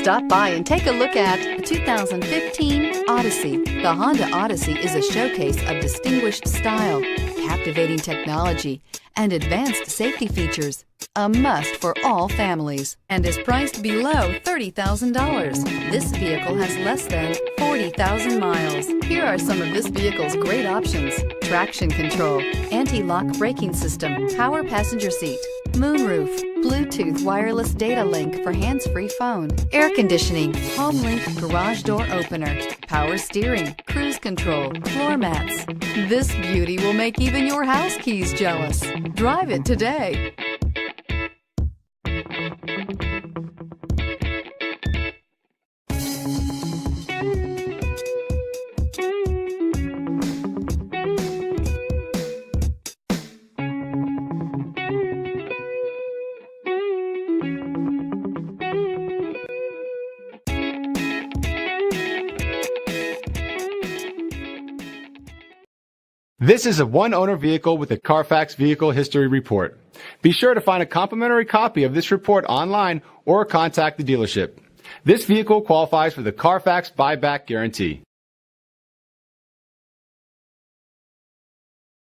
Stop by and take a look at the 2015 Odyssey. The Honda Odyssey is a showcase of distinguished style, captivating technology, and advanced safety features. A must for all families and is priced below $30,000. This vehicle has less than 40,000 miles. Here are some of this vehicle's great options: traction control, anti-lock braking system, power passenger seat, moonroof, Bluetooth wireless data link for hands-free phone, air conditioning, home link garage door opener, power steering, cruise control, floor mats. This beauty will make even your house keys jealous. Drive it today. This is a one-owner vehicle with a Carfax Vehicle History Report. Be sure to find a complimentary copy of this report online or contact the dealership. This vehicle qualifies for the Carfax Buyback Guarantee.